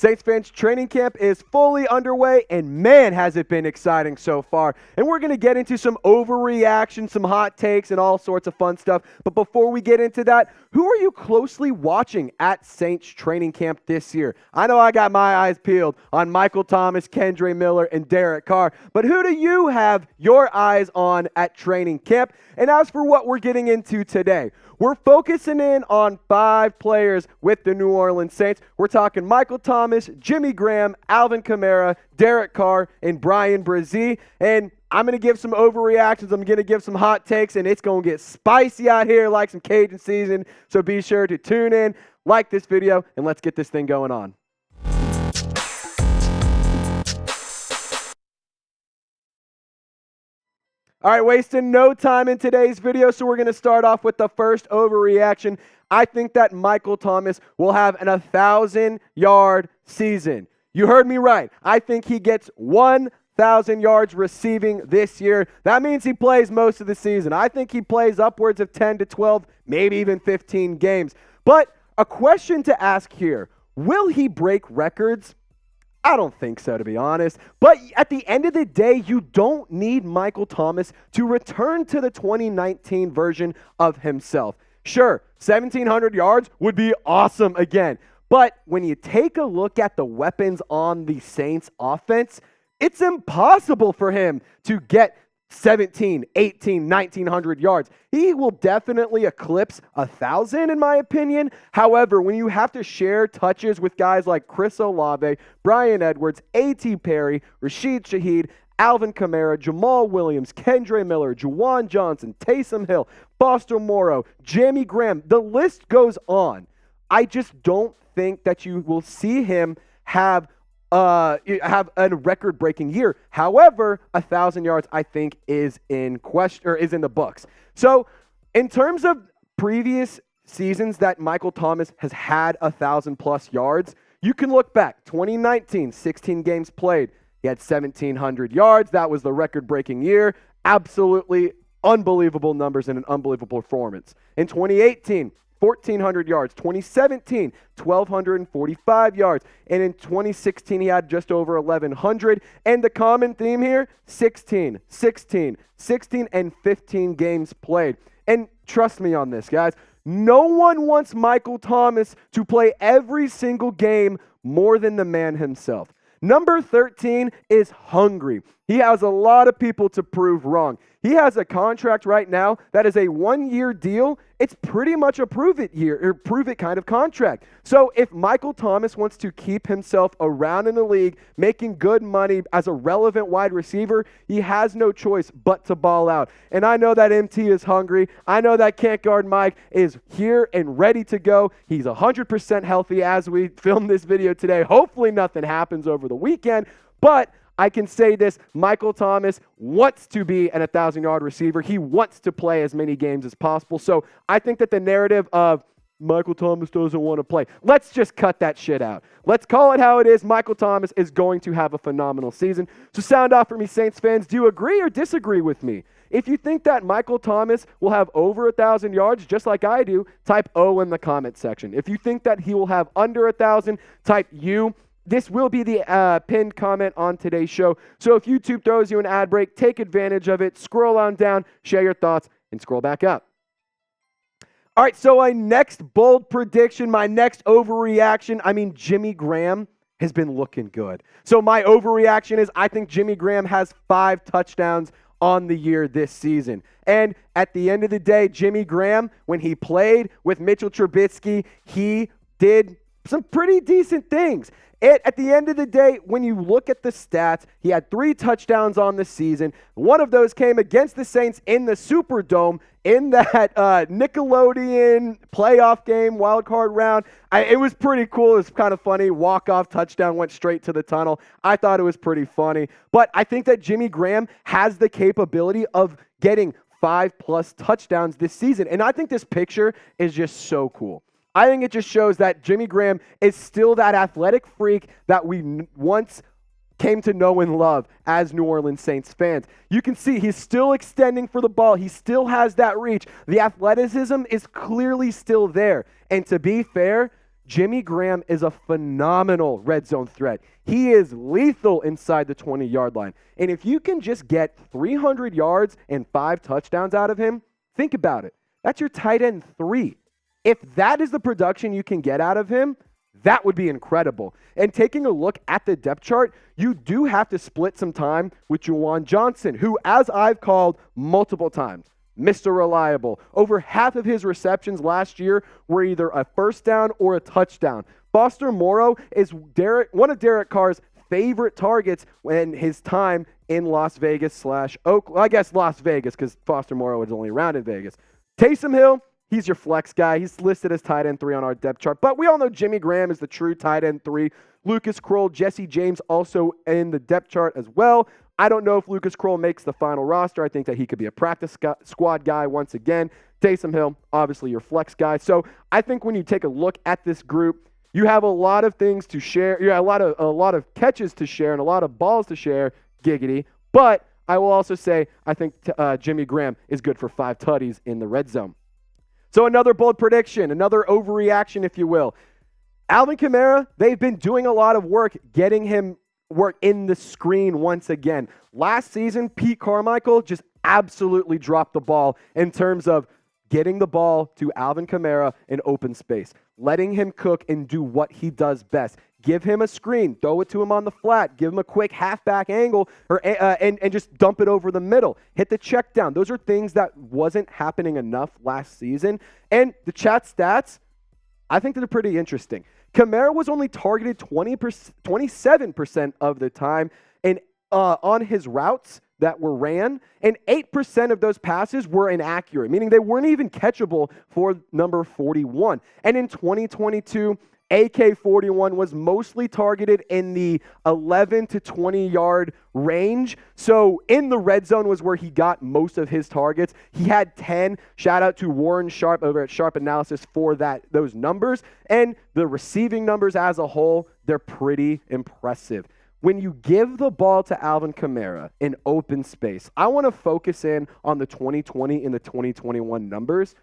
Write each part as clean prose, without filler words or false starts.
Saints fans, training camp is fully underway, and man, has it been exciting so far. And we're going to get into some overreactions, some hot takes, and all sorts of fun stuff. But before we get into that, who are you closely watching at Saints training camp this year? I know I got my eyes peeled on Michael Thomas, Kendre Miller, and Derek Carr. But who do you have your eyes on at training camp? And as for what we're getting into today, we're focusing in on 5 players with the New Orleans Saints. We're talking Michael Thomas, Jimmy Graham, Alvin Kamara, Derek Carr, and Bryan Bresee. And I'm going to give some overreactions. I'm going to give some hot takes, and it's going to get spicy out here like some Cajun season. So be sure to tune in, like this video, and let's get this thing going on. All right, wasting no time in today's video, so we're going to start off with the first overreaction. I think that Michael Thomas will have an 1,000-yard season. You heard me right. I think he gets 1,000 yards receiving this year. That means he plays most of the season. I think he plays upwards of 10 to 12, maybe even 15 games. But a question to ask here, will he break records? I don't think so, to be honest. But at the end of the day, you don't need Michael Thomas to return to the 2019 version of himself. Sure, 1,700 yards would be awesome again. But when you take a look at the weapons on the Saints offense, it's impossible for him to get 17, 18, 1,900 yards. He will definitely eclipse 1,000 in my opinion. However, when you have to share touches with guys like Chris Olave, Bryan Edwards, A.T. Perry, Rashid Shaheed, Alvin Kamara, Jamal Williams, Kendre Miller, Juwan Johnson, Taysom Hill, Foster Moreau, Jimmy Graham, the list goes on. I just don't think that you will see him have a record-breaking year. However, 1,000 yards, I think, is in question or is in the books. So, in terms of previous seasons that Michael Thomas has had 1,000-plus yards, you can look back. 2019, 16 games played. He had 1,700 yards. That was the record-breaking year. Absolutely unbelievable numbers and an unbelievable performance. In 2018, 1,400 yards. 2017, 1,245 yards. And in 2016, he had just over 1,100. And the common theme here, 16, 16, 16, and 15 games played. And trust me on this, guys. No one wants Michael Thomas to play every single game more than the man himself. Number 13 is hungry. He has a lot of people to prove wrong. He has a contract right now that is a 1-year deal. It's pretty much a prove it kind of contract. So if Michael Thomas wants to keep himself around in the league, making good money as a relevant wide receiver, he has no choice but to ball out. And I know that MT is hungry. I know that Can't Guard Mike is here and ready to go. He's 100% healthy as we film this video today. Hopefully nothing happens over the weekend, but I can say this, Michael Thomas wants to be an 1,000-yard receiver. He wants to play as many games as possible. So I think that the narrative of Michael Thomas doesn't want to play, let's just cut that shit out. Let's call it how it is. Michael Thomas is going to have a phenomenal season. So sound off for me, Saints fans. Do you agree or disagree with me? If you think that Michael Thomas will have over 1,000 yards, just like I do, type O in the comment section. If you think that he will have under 1,000, type U. This will be the pinned comment on today's show. So if YouTube throws you an ad break, take advantage of it. Scroll on down, share your thoughts, and scroll back up. All right, so my next bold prediction, my next overreaction, Jimmy Graham has been looking good. So my overreaction is I think Jimmy Graham has 5 touchdowns on the year this season. And at the end of the day, Jimmy Graham, when he played with Mitchell Trubisky, he did some pretty decent things. At the end of the day, when you look at the stats, he had 3 touchdowns on the season. One of those came against the Saints in the Superdome in that Nickelodeon playoff game, wild card round. It was pretty cool. It was kind of funny. Walk-off touchdown, went straight to the tunnel. I thought it was pretty funny. But I think that Jimmy Graham has the capability of getting 5+ touchdowns this season. And I think this picture is just so cool. I think it just shows that Jimmy Graham is still that athletic freak that we once came to know and love as New Orleans Saints fans. You can see he's still extending for the ball. He still has that reach. The athleticism is clearly still there. And to be fair, Jimmy Graham is a phenomenal red zone threat. He is lethal inside the 20-yard line. And if you can just get 300 yards and 5 touchdowns out of him, think about it. That's your tight end 3. If that is the production you can get out of him, that would be incredible. And taking a look at the depth chart, you do have to split some time with Juwan Johnson, who, as I've called multiple times, Mr. Reliable. Over half of his receptions last year were either a first down or a touchdown. Foster Moreau is one of Derek Carr's favorite targets when his time in Las Vegas / Oakland. I guess Las Vegas, because Foster Moreau is only around in Vegas. Taysom Hill, he's your flex guy. He's listed as tight end 3 on our depth chart. But we all know Jimmy Graham is the true tight end 3. Lucas Kroll, Jesse James also in the depth chart as well. I don't know if Lucas Kroll makes the final roster. I think that he could be a practice squad guy once again. Taysom Hill, obviously your flex guy. So I think when you take a look at this group, you have a lot of things to share. You have a lot of catches to share and a lot of balls to share, giggity. But I will also say I think Jimmy Graham is good for 5 tutties in the red zone. So another bold prediction, another overreaction, if you will. Alvin Kamara, they've been doing a lot of work getting him work in the screen once again. Last season, Pete Carmichael just absolutely dropped the ball in terms of getting the ball to Alvin Kamara in open space, letting him cook and do what he does best. Give him a screen, throw it to him on the flat, give him a quick halfback angle, and just dump it over the middle. Hit the check down. Those are things that wasn't happening enough last season. And the chat stats, I think they're pretty interesting. Kamara was only targeted 27% of the time and on his routes that were ran, and 8% of those passes were inaccurate, meaning they weren't even catchable for number 41. And in 2022, AK-41 was mostly targeted in the 11 to 20-yard range. So in the red zone was where he got most of his targets. He had 10. Shout out to Warren Sharp over at Sharp Analysis for those numbers. And the receiving numbers as a whole, they're pretty impressive. When you give the ball to Alvin Kamara in open space, I want to focus in on the 2020 and the 2021 numbers.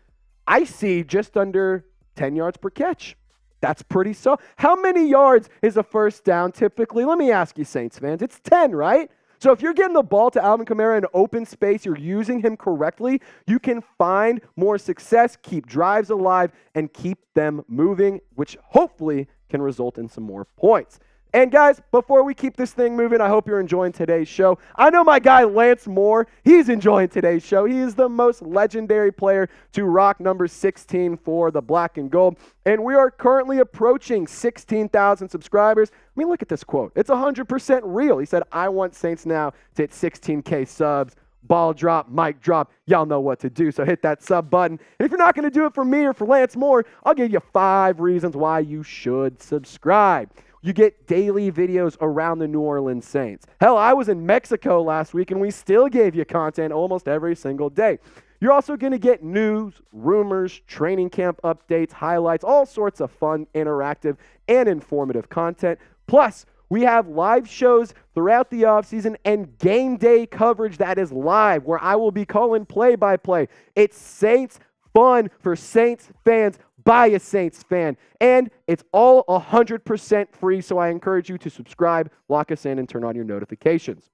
I see just under 10 yards per catch. That's pretty so. How many yards is a first down typically? Let me ask you, Saints fans. It's 10, right? So if you're getting the ball to Alvin Kamara in open space, you're using him correctly, you can find more success, keep drives alive, and keep them moving, which hopefully can result in some more points. And guys, before we keep this thing moving, I hope you're enjoying today's show. I know my guy Lance Moore, he's enjoying today's show. He is the most legendary player to rock number 16 for the black and gold. And we are currently approaching 16,000 subscribers. I mean, look at this quote. It's 100% real. He said, I want Saints now to hit 16K subs. Ball drop, mic drop. Y'all know what to do, so hit that sub button. And if you're not going to do it for me or for Lance Moore, I'll give you 5 reasons why you should subscribe. You get daily videos around the New Orleans Saints. Hell, I was in Mexico last week, and we still gave you content almost every single day. You're also going to get news, rumors, training camp updates, highlights, all sorts of fun, interactive, and informative content. Plus, we have live shows throughout the offseason and game day coverage that is live, where I will be calling play-by-play. It's Saints fun for Saints fans by a Saints fan. And it's all 100% free, so I encourage you to subscribe, lock us in, and turn on your notifications.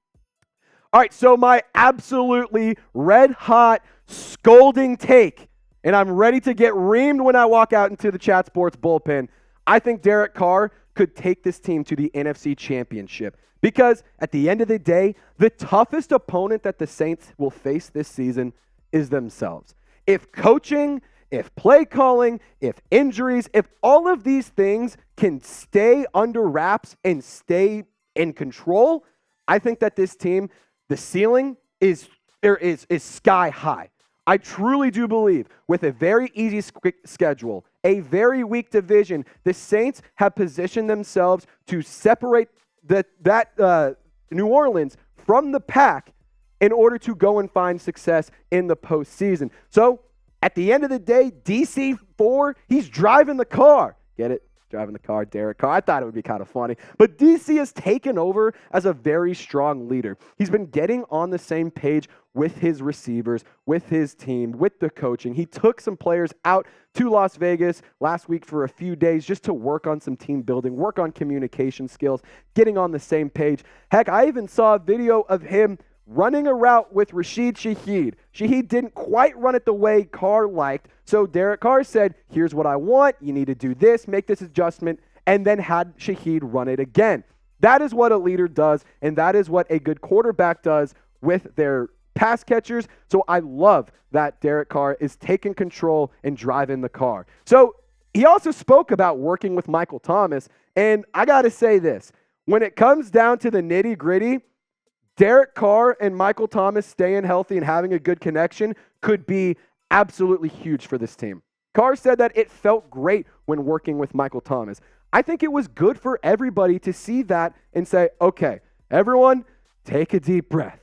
All right, so my absolutely red-hot, scolding take, and I'm ready to get reamed when I walk out into the Chat Sports bullpen. I think Derek Carr could take this team to the NFC Championship because at the end of the day, the toughest opponent that the Saints will face this season is themselves. If coaching, if play calling, if injuries, if all of these things can stay under wraps and stay in control, I think that this team, the ceiling is sky high. I truly do believe with a very easy schedule, a very weak division, the Saints have positioned themselves to separate New Orleans from the pack in order to go and find success in the postseason. So at the end of the day, DC4, he's driving the car. Get it? Driving the car, Derek Carr. I thought it would be kind of funny. But DC has taken over as a very strong leader. He's been getting on the same page with his receivers, with his team, with the coaching. He took some players out to Las Vegas last week for a few days just to work on some team building, work on communication skills, getting on the same page. Heck, I even saw a video of him running a route with Rashid Shaheed. Shaheed didn't quite run it the way Carr liked, so Derek Carr said, here's what I want, you need to do this, make this adjustment, and then had Shaheed run it again. That is what a leader does, and that is what a good quarterback does with their pass catchers. So I love that Derek Carr is taking control and driving the car. So he also spoke about working with Michael Thomas, and I got to say this. When it comes down to the nitty-gritty, Derek Carr and Michael Thomas staying healthy and having a good connection could be absolutely huge for this team. Carr said that it felt great when working with Michael Thomas. I think it was good for everybody to see that and say, okay, everyone, take a deep breath.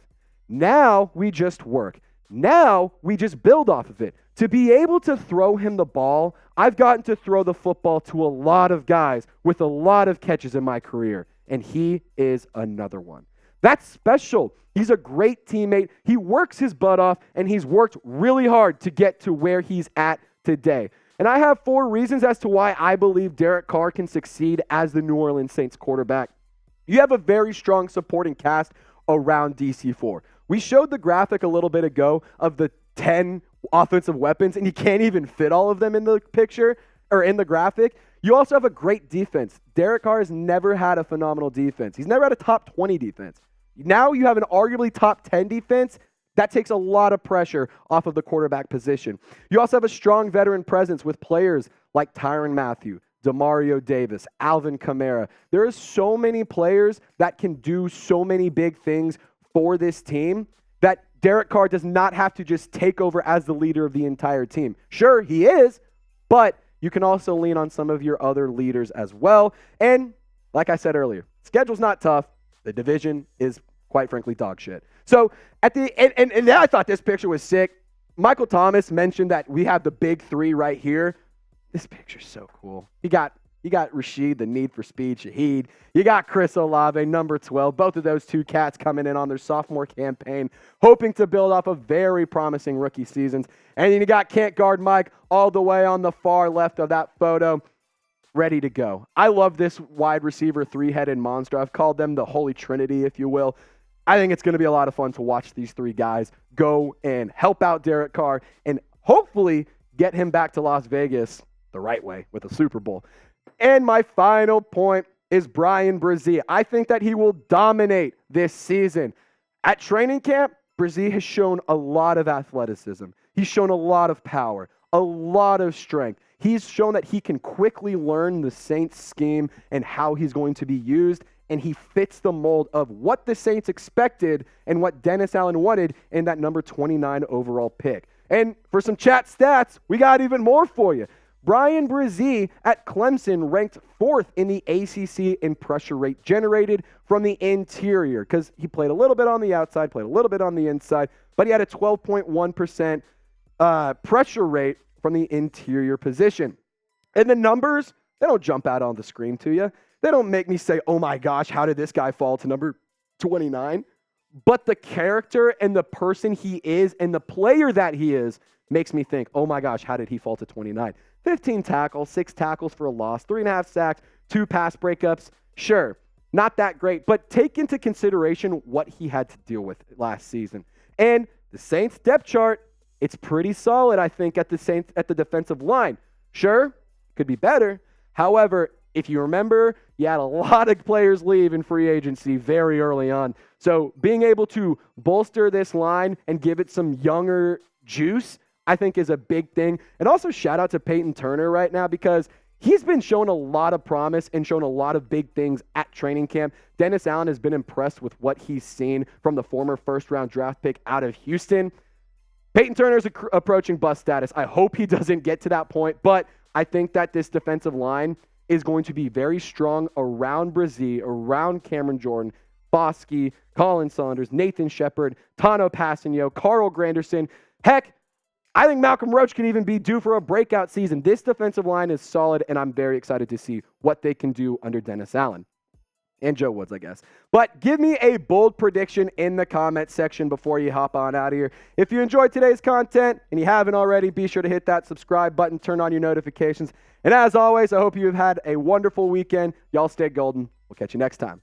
Now we just work. Now we just build off of it. To be able to throw him the ball, I've gotten to throw the football to a lot of guys with a lot of catches in my career, and he is another one. That's special. He's a great teammate. He works his butt off, and he's worked really hard to get to where he's at today. And I have 4 reasons as to why I believe Derek Carr can succeed as the New Orleans Saints quarterback. You have a very strong supporting cast around DC4. We showed the graphic a little bit ago of the 10 offensive weapons, and you can't even fit all of them in the picture or in the graphic. You also have a great defense. Derek Carr has never had a phenomenal defense. He's never had a top 20 defense. Now you have an arguably top 10 defense. That takes a lot of pressure off of the quarterback position. You also have a strong veteran presence with players like Tyrann Mathieu, Demario Davis, Alvin Kamara. There are so many players that can do so many big things for this team that Derek Carr does not have to just take over as the leader of the entire team. Sure, he is, but you can also lean on some of your other leaders as well. And like I said earlier, schedule's not tough. The division is, quite frankly, dog shit. So at the and I thought this picture was sick. Michael Thomas mentioned that we have the big 3 right here. This picture's so cool. You got Rashid, the Need for Speed, Shaheed. You got Chris Olave, number 12. Both of those 2 cats coming in on their sophomore campaign, hoping to build off of very promising rookie seasons. And then you got Can't Guard Mike all the way on the far left of that photo, ready to go. I love this wide receiver 3-headed monster. I've called them the Holy Trinity, if you will. I think it's going to be a lot of fun to watch these 3 guys go and help out Derek Carr and hopefully get him back to Las Vegas the right way with a Super Bowl. And my final point is Bryan Bresee. I think that he will dominate this season. At training camp, Bresee has shown a lot of athleticism. He's shown a lot of power, a lot of strength. He's shown that he can quickly learn the Saints scheme and how he's going to be used, and he fits the mold of what the Saints expected and what Dennis Allen wanted in that number 29 overall pick. And for some chat stats, we got even more for you. Bryan Bresee at Clemson ranked 4th in the ACC in pressure rate generated from the interior because he played a little bit on the outside, played a little bit on the inside, but he had a 12.1% pressure rate from the interior position. And the numbers, they don't jump out on the screen to you. They don't make me say, oh my gosh, how did this guy fall to number 29? But the character and the person he is and the player that he is makes me think, oh my gosh, how did he fall to 29? 15 tackles, 6 tackles for a loss, 3.5 sacks, 2 pass breakups. Sure, not that great, but take into consideration what he had to deal with last season. And the Saints depth chart, it's pretty solid, I think, at the defensive line. Sure, could be better. However, if you remember, you had a lot of players leave in free agency very early on. So being able to bolster this line and give it some younger juice, I think is a big thing. And also shout out to Peyton Turner right now because he's been showing a lot of promise and shown a lot of big things at training camp. Dennis Allen has been impressed with what he's seen from the former first-round draft pick out of Houston. Peyton Turner's approaching bust status. I hope he doesn't get to that point, but I think that this defensive line is going to be very strong around Bresee, around Cameron Jordan, Bosky, Colin Saunders, Nathan Shepard, Tano Passanio, Carl Granderson. Heck, I think Malcolm Roach could even be due for a breakout season. This defensive line is solid, and I'm very excited to see what they can do under Dennis Allen. And Joe Woods, I guess. But give me a bold prediction in the comment section before you hop on out of here. If you enjoyed today's content and you haven't already, be sure to hit that subscribe button, turn on your notifications. And as always, I hope you have had a wonderful weekend. Y'all stay golden. We'll catch you next time.